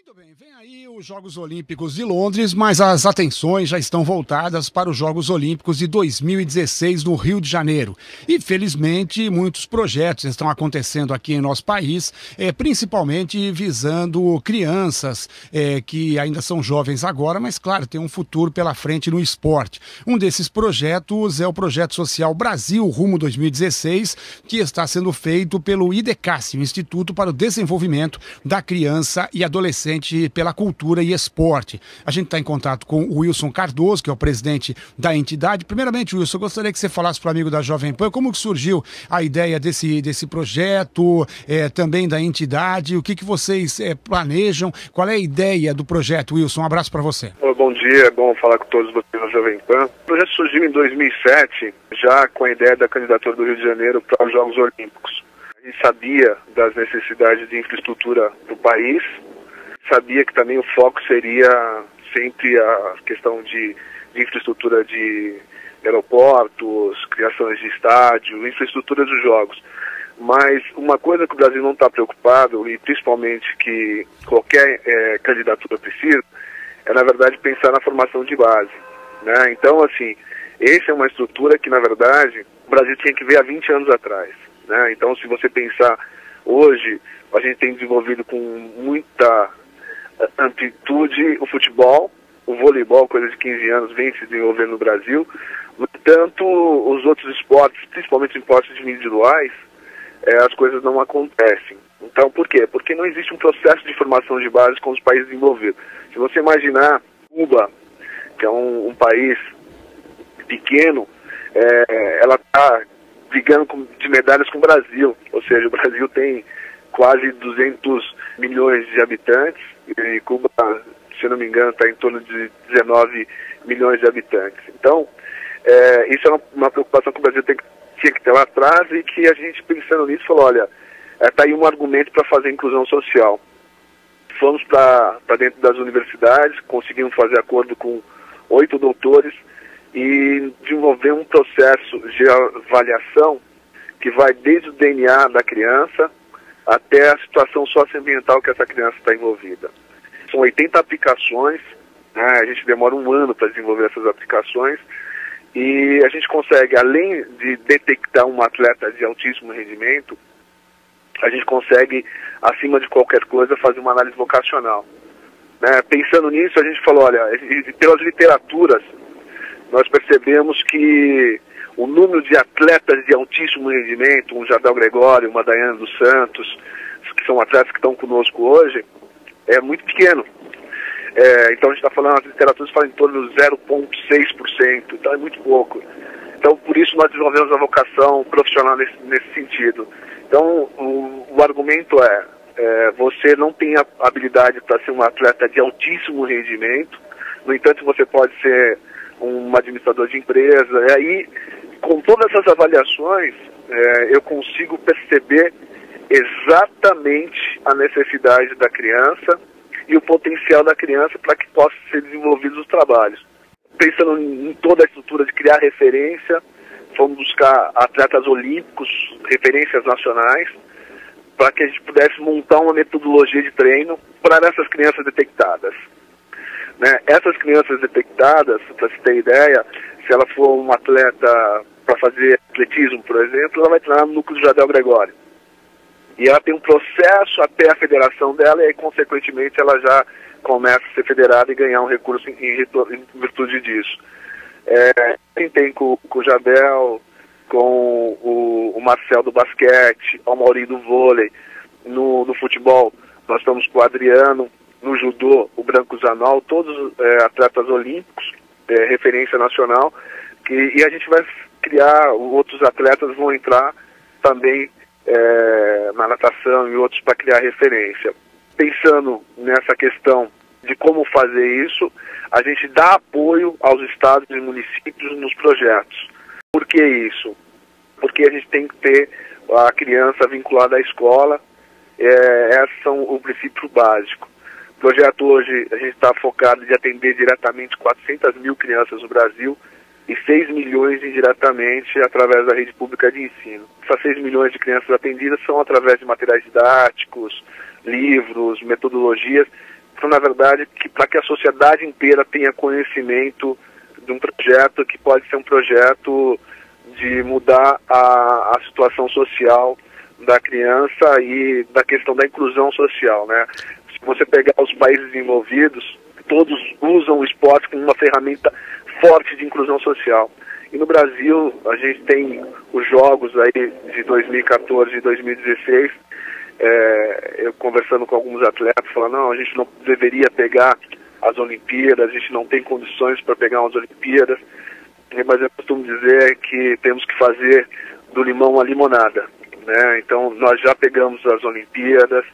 Muito bem, vem aí os Jogos Olímpicos de Londres, mas as atenções já estão voltadas para os Jogos Olímpicos de 2016 no Rio de Janeiro. E, felizmente, muitos projetos estão acontecendo aqui em nosso país, principalmente visando crianças que ainda são jovens agora, mas, claro, tem um futuro pela frente no esporte. Um desses projetos é o Projeto Social Brasil Rumo 2016, que está sendo feito pelo IDECAS, o Instituto para o Desenvolvimento da Criança e Adolescente pela Cultura e Esporte. A gente está em contato com o Wilson Cardoso, que é o presidente da entidade. Primeiramente, Wilson, eu gostaria que você falasse para o amigo da Jovem Pan como que surgiu a ideia desse projeto, também da entidade, o que vocês planejam, qual é a ideia do projeto, Wilson? Um abraço para você. Bom dia, é bom falar com todos vocês da Jovem Pan. O projeto surgiu em 2007, já com a ideia da candidatura do Rio de Janeiro para os Jogos Olímpicos. A gente sabia das necessidades de infraestrutura do país, sabia que também o foco seria sempre a questão de infraestrutura de aeroportos, criações de estádio, infraestrutura dos jogos. Mas uma coisa que o Brasil não está preocupado, e principalmente que qualquer candidatura precisa, é na verdade pensar na formação de base, né? Então, assim, essa é uma estrutura que na verdade o Brasil tinha que ver há 20 anos atrás, né? Então, se você pensar hoje, a gente tem desenvolvido com muita amplitude o futebol, o voleibol, coisa de 15 anos, vem se desenvolvendo no Brasil. No entanto, os outros esportes, principalmente esportes individuais, as coisas não acontecem. Então, por quê? Porque não existe um processo de formação de base com os países desenvolvidos. Se você imaginar Cuba, que é um país pequeno, ela está brigando de medalhas com o Brasil. Ou seja, o Brasil tem quase 200 milhões de habitantes, e Cuba, se eu não me engano, está em torno de 19 milhões de habitantes. Então, isso é uma preocupação que o Brasil tinha que ter lá atrás, e que a gente, pensando nisso, falou, olha, está aí um argumento para fazer inclusão social. Fomos para dentro das universidades, conseguimos fazer acordo com 8 doutores e desenvolver um processo de avaliação que vai desde o DNA da criança até a situação socioambiental que essa criança está envolvida. São 80 aplicações, né? A gente demora um ano para desenvolver essas aplicações, e a gente consegue, além de detectar um atleta de altíssimo rendimento, a gente consegue, acima de qualquer coisa, fazer uma análise vocacional, né? Pensando nisso, a gente falou, olha, pelas literaturas, nós percebemos que o número de atletas de altíssimo rendimento, um Jardel Gregório, uma Daiane dos Santos, que são atletas que estão conosco hoje, é muito pequeno. Então a gente está falando, as literaturas falam em torno de 0,6%, então é muito pouco. Então por isso nós desenvolvemos a vocação profissional nesse sentido. Então o argumento você não tem a habilidade para ser um atleta de altíssimo rendimento, no entanto você pode ser um administrador de empresa, e aí com todas essas avaliações eu consigo perceber exatamente a necessidade da criança e o potencial da criança para que possam ser desenvolvidos os trabalhos. Pensando em toda a estrutura de criar referência, fomos buscar atletas olímpicos, referências nacionais, para que a gente pudesse montar uma metodologia de treino para essas crianças detectadas, né? Essas crianças detectadas, para você ter ideia, se ela for uma atleta para fazer atletismo, por exemplo, ela vai treinar no núcleo do Jardel Gregório. E ela tem um processo até a federação dela, e aí, consequentemente, ela já começa a ser federada e ganhar um recurso em virtude disso. Tem com o Jardel, com o Marcel do basquete, o Mauri do vôlei, no futebol nós estamos com o Adriano, no judô, o Branco Zanol, todos atletas olímpicos, referência nacional, e a gente vai criar, outros atletas vão entrar também na natação e outros para criar referência. Pensando nessa questão de como fazer isso, a gente dá apoio aos estados e municípios nos projetos. Por que isso? Porque a gente tem que ter a criança vinculada à escola, esses são o princípio básico. O projeto hoje, a gente está focado em atender diretamente 400 mil crianças no Brasil e 6 milhões indiretamente através da rede pública de ensino. Essas 6 milhões de crianças atendidas são através de materiais didáticos, livros, metodologias, na verdade, para que a sociedade inteira tenha conhecimento de um projeto que pode ser um projeto de mudar a situação social da criança e da questão da inclusão social, né? Se você pegar os países desenvolvidos, todos usam o esporte como uma ferramenta forte de inclusão social. E no Brasil, a gente tem os jogos aí de 2014 e 2016, eu conversando com alguns atletas, falando, não, a gente não deveria pegar as Olimpíadas, a gente não tem condições para pegar umas Olimpíadas, mas eu costumo dizer que temos que fazer do limão a limonada, né? Então, nós já pegamos as Olimpíadas,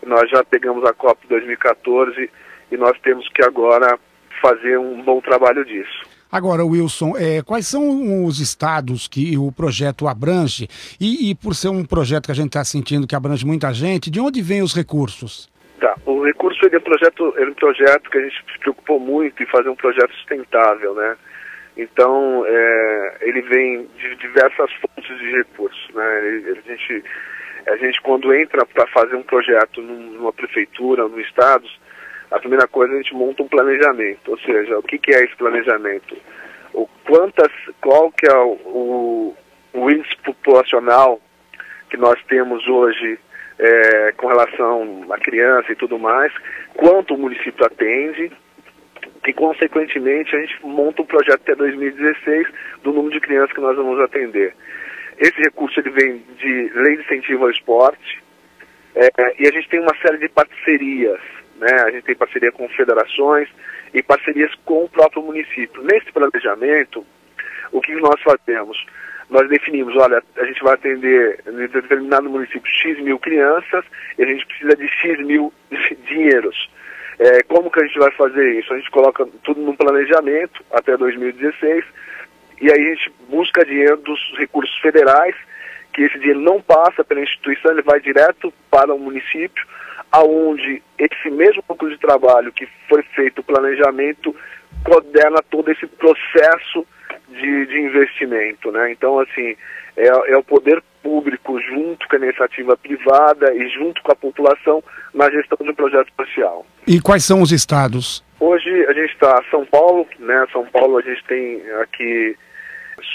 nós já pegamos a Copa 2014 e nós temos que agora fazer um bom trabalho disso. Agora, Wilson, quais são os estados que o projeto abrange? E por ser um projeto que a gente está sentindo que abrange muita gente, de onde vêm os recursos? Tá, o recurso é um projeto que a gente se preocupou muito em fazer um projeto sustentável, né? Então, ele vem de diversas fontes de recursos, né? A gente quando entra para fazer um projeto numa prefeitura, no estado, a primeira coisa a gente monta um planejamento, ou seja, o que é esse planejamento? Qual que é o índice populacional que nós temos hoje com relação à criança e tudo mais, quanto o município atende e, consequentemente, a gente monta um projeto até 2016 do número de crianças que nós vamos atender. Esse recurso ele vem de lei de incentivo ao esporte e a gente tem uma série de parcerias, né? A gente tem parceria com federações e parcerias com o próprio município. Nesse planejamento, o que nós fazemos? Nós definimos, olha, a gente vai atender em determinado município X mil crianças e a gente precisa de X mil dinheiros. Como que a gente vai fazer isso? A gente coloca tudo num planejamento até 2016 e aí a gente busca dinheiro dos recursos federais, que esse dinheiro não passa pela instituição, ele vai direto para o município, aonde esse mesmo grupo de trabalho que foi feito o planejamento coordena todo esse processo de investimento, né? Então, assim, é o poder público junto com a iniciativa privada e junto com a população na gestão de um projeto social. E quais são os estados? Hoje a gente está em São Paulo, né? São Paulo a gente tem aqui,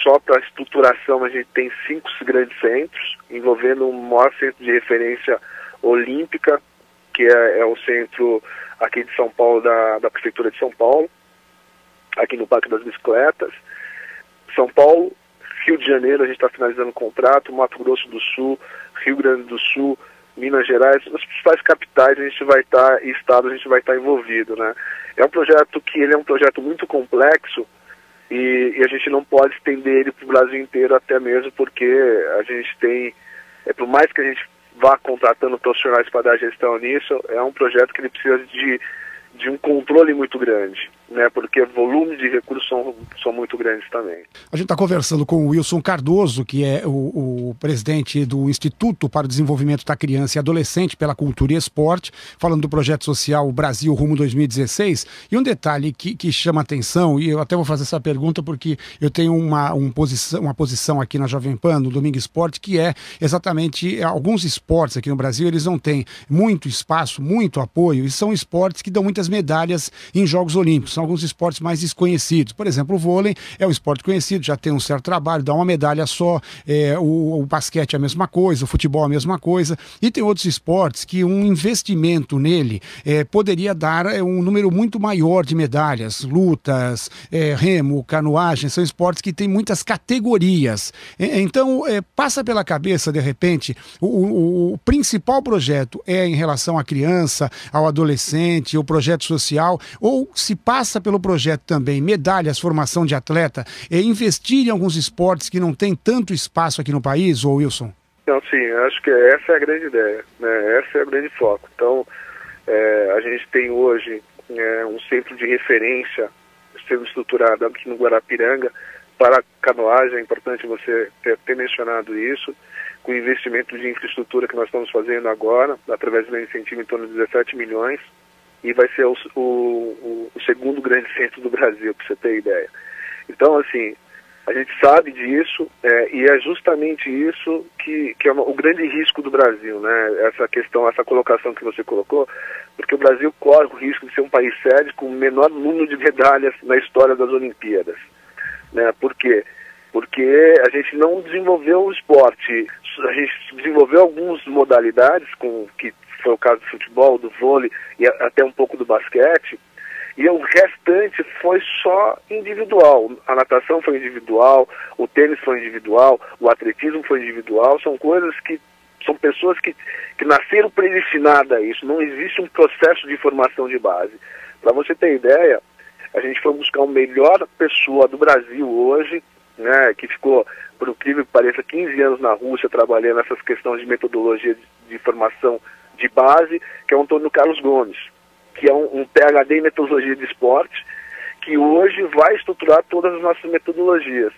só para estruturação, a gente tem 5 grandes centros, envolvendo o maior centro de referência olímpica, que é o centro aqui de São Paulo, da Prefeitura de São Paulo, aqui no Parque das Bicicletas. São Paulo, Rio de Janeiro, a gente está finalizando o contrato, Mato Grosso do Sul, Rio Grande do Sul, Minas Gerais, as principais capitais a gente vai estar, e estados a gente vai estar envolvido, né? É um projeto que ele é um projeto muito complexo e a gente não pode estender ele para o Brasil inteiro, até mesmo porque a gente tem, por mais que a gente vá contratando profissionais para dar gestão nisso, é um projeto que ele precisa de um controle muito grande, né? Porque volumes de recursos são muito grandes também. A gente está conversando com o Wilson Cardoso, que é o presidente do Instituto para o Desenvolvimento da Criança e Adolescente pela Cultura e Esporte, falando do projeto social Brasil Rumo 2016. E um detalhe que chama atenção, e eu até vou fazer essa pergunta porque eu tenho uma posição aqui na Jovem Pan, no Domingo Esporte, que é exatamente alguns esportes aqui no Brasil, eles não têm muito espaço, muito apoio, e são esportes que dão muitas medalhas em Jogos Olímpicos. São alguns esportes mais desconhecidos. Por exemplo, o vôlei é um esporte conhecido, já tem um certo trabalho, dá uma medalha só. O basquete é a mesma coisa, o futebol é a mesma coisa. E tem outros esportes que um investimento nele poderia dar um número muito maior de medalhas. Lutas, remo, canoagem, são esportes que têm muitas categorias. Então, passa pela cabeça, de repente, o principal projeto é em relação à criança, ao adolescente, ao projeto social, ou se passa pelo projeto também medalhas, formação de atleta, investir em alguns esportes que não tem tanto espaço aqui no país, ou Wilson? Então, sim, acho que essa é a grande ideia, né? Essa é o grande foco. Então, a gente tem hoje um centro de referência sendo estruturado aqui no Guarapiranga para canoagem. É importante você ter mencionado isso, com o investimento de infraestrutura que nós estamos fazendo agora, através do incentivo em torno de 17 milhões, e vai ser o segundo grande centro do Brasil, para você ter ideia. Então, assim, A gente sabe disso, e é justamente isso que é o grande risco do Brasil, né? Essa questão, essa colocação que você colocou, porque o Brasil corre o risco de ser um país sede com o menor número de medalhas na história das Olimpíadas, né? Por quê? Porque a gente não desenvolveu o esporte, a gente desenvolveu algumas modalidades, que foi o caso do futebol, do vôlei e até um pouco do basquete, e o restante foi só individual. A natação foi individual, o tênis foi individual, o atletismo foi individual. São coisas que são pessoas que nasceram predestinadas a isso. Não existe um processo de formação de base. Para você ter ideia, a gente foi buscar a melhor pessoa do Brasil hoje, né, que ficou, por incrível que pareça, 15 anos na Rússia trabalhando nessas questões de metodologia de formação de base, que é o Antônio Carlos Gomes, que é um PhD em metodologia de esporte, que hoje vai estruturar todas as nossas metodologias.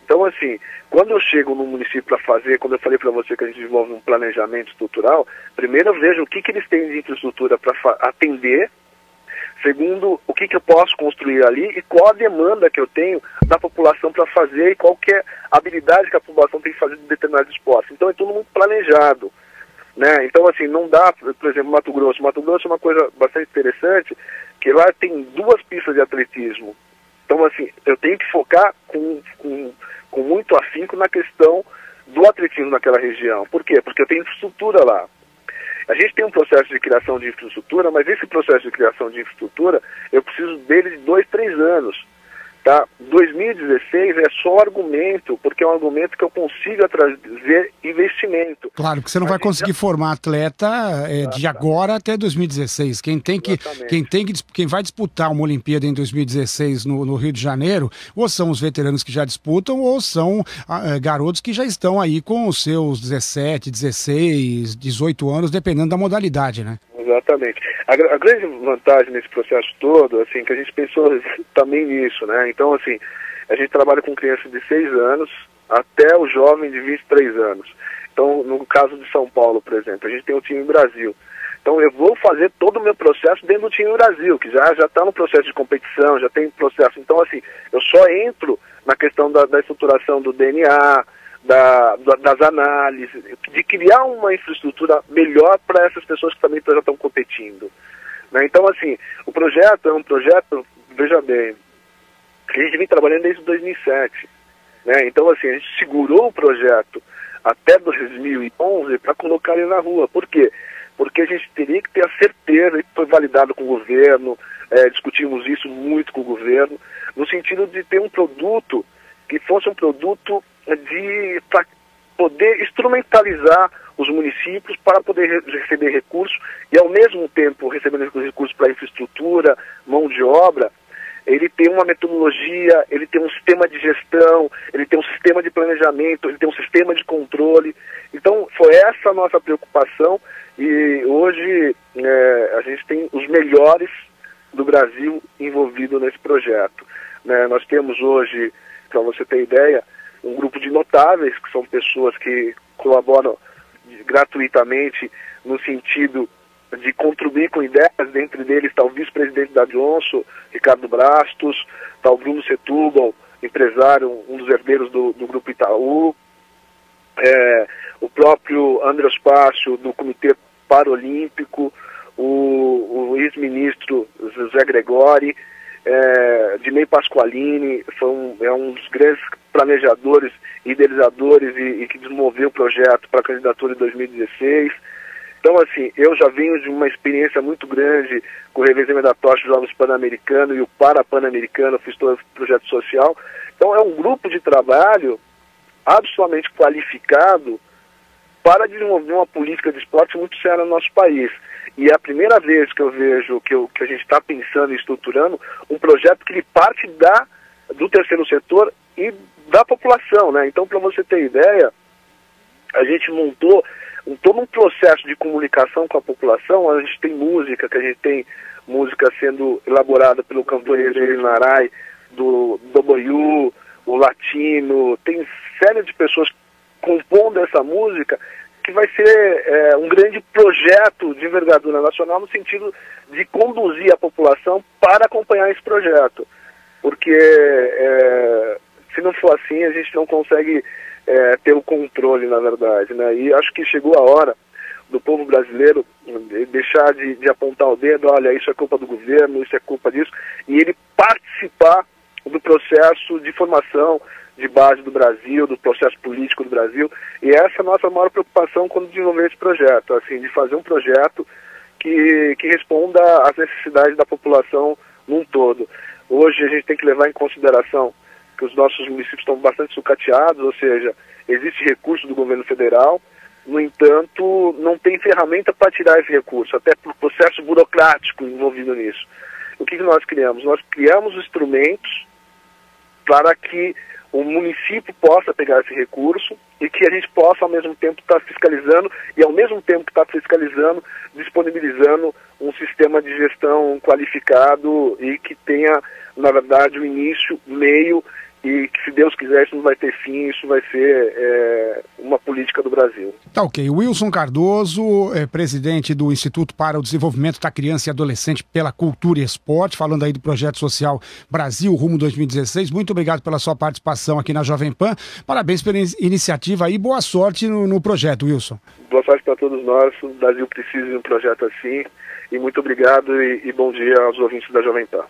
Então, assim, quando eu chego no município para fazer, quando eu falei para você que a gente desenvolve um planejamento estrutural, primeiro eu vejo o que eles têm de infraestrutura para atender, segundo, o que eu posso construir ali e qual a demanda que eu tenho da população para fazer e qual que é a habilidade que a população tem que fazer de determinados esportes. Então, é tudo muito planejado. Né? Então, assim, não dá, por exemplo, Mato Grosso é uma coisa bastante interessante, que lá tem 2 pistas de atletismo. Então, assim, eu tenho que focar com muito afinco na questão do atletismo naquela região. Por quê? Porque eu tenho infraestrutura lá. A gente tem um processo de criação de infraestrutura, mas esse processo de criação de infraestrutura, eu preciso dele de 2, 3 anos. Tá? 2016 é só argumento, porque é um argumento que eu consiga trazer investimento. Claro, porque você não vai conseguir formar atleta de agora até 2016. Quem vai disputar uma Olimpíada em 2016 no Rio de Janeiro, ou são os veteranos que já disputam, ou são garotos que já estão aí com os seus 17, 16, 18 anos, dependendo da modalidade, né? Exatamente. A grande vantagem nesse processo todo, assim, que a gente pensou também nisso, né? Então, assim, a gente trabalha com crianças de 6 anos até o jovem de 23 anos. Então, no caso de São Paulo, por exemplo, a gente tem o time Brasil. Então, eu vou fazer todo o meu processo dentro do time Brasil, que já está no processo de competição, já tem processo. Então, assim, eu só entro na questão da estruturação do DNA, das análises, de criar uma infraestrutura melhor para essas pessoas que também já estão competindo. Né? Então, assim, o projeto é um projeto, veja bem, que a gente vem trabalhando desde 2007. Né? Então, assim, a gente segurou o projeto até 2011 para colocar ele na rua. Por quê? Porque a gente teria que ter a certeza, e foi validado com o governo, discutimos isso muito com o governo, no sentido de ter um produto que fosse um produto para poder instrumentalizar os municípios para poder receber recursos e, ao mesmo tempo, recebendo recursos para infraestrutura, mão de obra, ele tem uma metodologia, ele tem um sistema de gestão, ele tem um sistema de planejamento, ele tem um sistema de controle. Então, foi essa a nossa preocupação e hoje a gente tem os melhores do Brasil envolvidos nesse projeto. Né? Nós temos hoje, para você ter ideia, um grupo de notáveis, que são pessoas que colaboram gratuitamente no sentido de contribuir com ideias. Dentre deles está o vice-presidente da Johnson, Ricardo Brastos, está o Bruno Setúbal, empresário, um dos herdeiros do Grupo Itaú, o próprio André Spácio, do Comitê Paralímpico, o ex-ministro José Gregori, Dinei Pasqualini, é um dos grandes planejadores, idealizadores e que desenvolveu o projeto para a candidatura em 2016. Então, assim, eu já venho de uma experiência muito grande com o revezamento da tocha dos Jogos Pan-Americano e o Para-Pan-Americano, fiz todo o projeto social. Então, é um grupo de trabalho absolutamente qualificado para desenvolver uma política de esporte muito séria no nosso país. E é a primeira vez que eu vejo que a gente está pensando e estruturando um projeto que ele parte do terceiro setor e da população, né? Então, para você ter ideia, a gente montou todo um processo de comunicação com a população. A gente tem música, que a gente tem música sendo elaborada pelo cantor Eugênio Narai, do Boiú, o Latino, tem série de pessoas compondo essa música, que vai ser um grande projeto de envergadura nacional no sentido de conduzir a população para acompanhar esse projeto. Porque Se não for assim, a gente não consegue ter o controle, na verdade, né? E acho que chegou a hora do povo brasileiro deixar de apontar o dedo, olha, isso é culpa do governo, isso é culpa disso, e ele participar do processo de formação de base do Brasil, do processo político do Brasil, e essa é a nossa maior preocupação quando desenvolver esse projeto, assim, de fazer um projeto que responda às necessidades da população num todo. Hoje a gente tem que levar em consideração que os nossos municípios estão bastante sucateados, ou seja, existe recurso do governo federal. No entanto, não tem ferramenta para tirar esse recurso, até por processo burocrático envolvido nisso. O que nós criamos? Nós criamos instrumentos para que o município possa pegar esse recurso e que a gente possa, ao mesmo tempo, estar fiscalizando e, ao mesmo tempo que está fiscalizando, disponibilizando um sistema de gestão qualificado e que tenha, na verdade, o início, meio e que, se Deus quiser, isso não vai ter fim, isso vai ser uma política do Brasil. Tá ok. Wilson Cardoso, presidente do Instituto para o Desenvolvimento da Criança e Adolescente pela Cultura e Esporte, falando aí do projeto social Brasil Rumo 2016. Muito obrigado pela sua participação aqui na Jovem Pan. Parabéns pela iniciativa e boa sorte no projeto, Wilson. Boa sorte para todos nós. O Brasil precisa de um projeto assim. E muito obrigado e bom dia aos ouvintes da Jovem Pan.